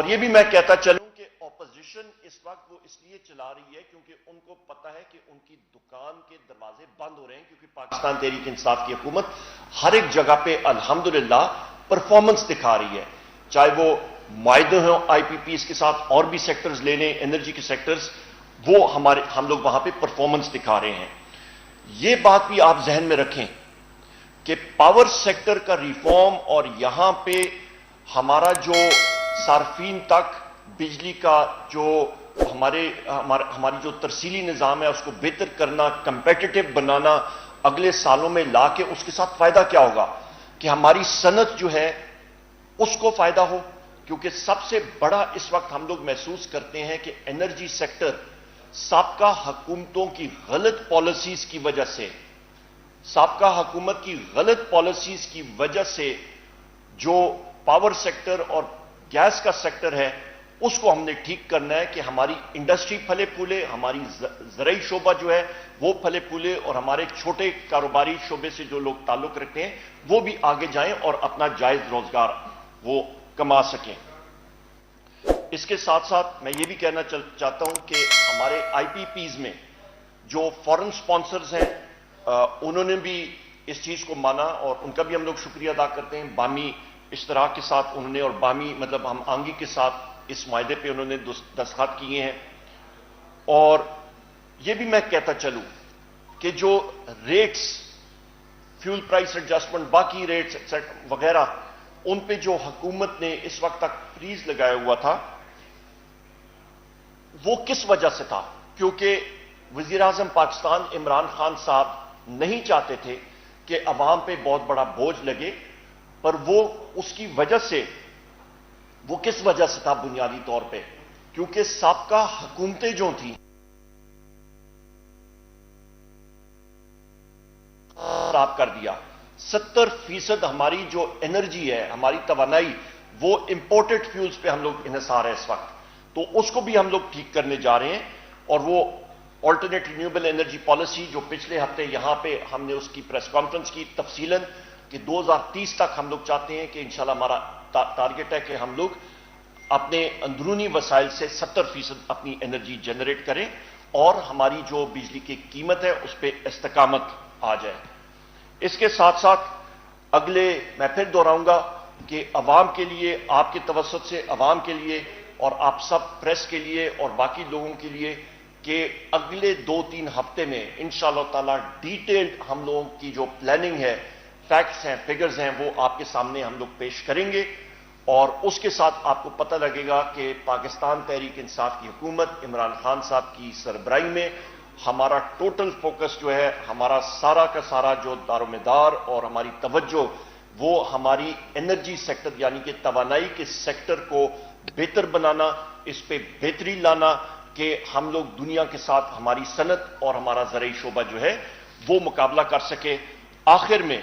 اور یہ بھی میں کہتا چلوں کہ اپوزیشن اس وقت وہ اس لیے چلا رہی ہے کیونکہ ان کو پتا ہے کہ ان کی دکان کے دروازے بند ہو رہے ہیں، کیونکہ پاکستان تحریک انصاف کی حکومت ہر ایک جگہ پہ الحمدللہ پرفارمنس دکھا رہی ہے، چاہے وہ معاہدے ہوں آئی پی پیز کے ساتھ، اور بھی سیکٹرز لے لیں، انرجی کے سیکٹرز، وہ ہم لوگ وہاں پہ پرفارمنس دکھا رہے ہیں۔ یہ بات بھی آپ ذہن میں رکھیں کہ پاور سیکٹر کا ریفارم اور یہاں پہ ہمارا جو صارفین تک بجلی کا جو ہماری جو ترسیلی نظام ہے اس کو بہتر کرنا، کمپیٹیٹو بنانا، اگلے سالوں میں لا کے اس کے ساتھ فائدہ کیا ہوگا کہ ہماری صنعت جو ہے اس کو فائدہ ہو، کیونکہ سب سے بڑا اس وقت ہم لوگ محسوس کرتے ہیں کہ انرجی سیکٹر سابقہ حکومتوں کی غلط پالیسیز کی وجہ سے، سابقہ حکومت کی غلط پالیسیز کی وجہ سے جو پاور سیکٹر اور گیس کا سیکٹر ہے اس کو ہم نے ٹھیک کرنا ہے کہ ہماری انڈسٹری پھلے پھولے، ہماری زرعی شعبہ جو ہے وہ پھلے پھولے، اور ہمارے چھوٹے کاروباری شعبے سے جو لوگ تعلق رکھتے ہیں وہ بھی آگے جائیں اور اپنا جائز روزگار وہ کما سکیں۔ اس کے ساتھ ساتھ میں یہ بھی کہنا چاہتا ہوں کہ ہمارے آئی پی پیز میں جو فورن سپانسرز ہیں انہوں نے بھی اس چیز کو مانا، اور ان کا بھی ہم لوگ شکریہ ادا کرتے ہیں۔ بامی اشتراک کے ساتھ انہوں نے، اور بامی مطلب ہم آنگی کے ساتھ اس معاہدے پہ انہوں نے دستخط کیے ہیں۔ اور یہ بھی میں کہتا چلوں کہ جو ریٹس، فیول پرائس ایڈجسٹمنٹ، باقی ریٹس وغیرہ، ان پہ جو حکومت نے اس وقت تک فریز لگایا ہوا تھا وہ کس وجہ سے تھا؟ کیونکہ وزیر اعظم پاکستان عمران خان صاحب نہیں چاہتے تھے کہ عوام پہ بہت بڑا بوجھ لگے، پر وہ اس کی وجہ سے، وہ کس وجہ سے تھا بنیادی طور پہ؟ کیونکہ سابقہ حکومتیں جو تھیں خراب کر دیا۔ 70% ہماری جو انرجی ہے، ہماری توانائی، وہ امپورٹڈ فیولز پہ ہم لوگ انحصار ہے اس وقت، تو اس کو بھی ہم لوگ ٹھیک کرنے جا رہے ہیں۔ اور وہ آلٹرنیٹ رینیوبل انرجی پالیسی جو پچھلے ہفتے یہاں پہ ہم نے اس کی پریس کانفرنس کی تفصیلاً کہ 2030 تک ہم لوگ چاہتے ہیں کہ انشاءاللہ ہمارا ٹارگٹ ہے کہ ہم لوگ اپنے اندرونی وسائل سے 70% اپنی انرجی جنریٹ کریں اور ہماری جو بجلی کی قیمت ہے اس پہ استقامت آ جائے۔ اس کے ساتھ ساتھ میں پھر دہراؤں گا کہ عوام کے لیے، آپ کے توسط سے عوام کے لیے اور آپ سب پریس کے لیے اور باقی لوگوں کے لیے، کہ اگلے 2-3 ہفتے میں انشاءاللہ تعالی ڈیٹیلڈ ہم لوگوں کی جو پلاننگ ہے، فیکٹس ہیں، فگرز ہیں، وہ آپ کے سامنے ہم لوگ پیش کریں گے، اور اس کے ساتھ آپ کو پتہ لگے گا کہ پاکستان تحریک انصاف کی حکومت عمران خان صاحب کی سربراہی میں ہمارا ٹوٹل فوکس جو ہے، ہمارا سارا کا سارا جو دار و مدار اور ہماری توجہ، وہ ہماری انرجی سیکٹر یعنی کہ توانائی کے سیکٹر کو بہتر بنانا، اس پہ بہتری لانا کہ ہم لوگ دنیا کے ساتھ ہماری صنعت اور ہمارا زرعی شعبہ جو ہے وہ مقابلہ کر سکے۔ آخر میں،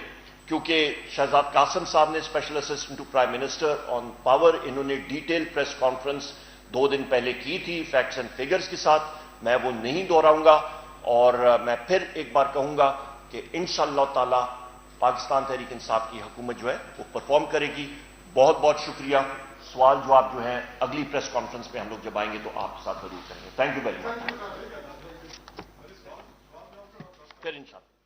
کیونکہ شہزاد قاسم صاحب نے special assistant to prime minister on power, انہوں نے ڈیٹیل پریس کانفرنس 2 دن پہلے کی تھی فیکٹس اینڈ فگرز کے ساتھ، میں وہ نہیں دہراؤں گا، اور میں پھر ایک بار کہوں گا کہ انشاءاللہ تعالی پاکستان تحریک انصاف کی حکومت جو ہے وہ پرفارم کرے گی۔ بہت بہت شکریہ۔ سوال جواب جو ہیں اگلی پریس کانفرنس پہ ہم لوگ جب آئیں گے تو آپ کے ساتھ ضرور کریں گے۔ Thank you very much. پھر انشاءاللہ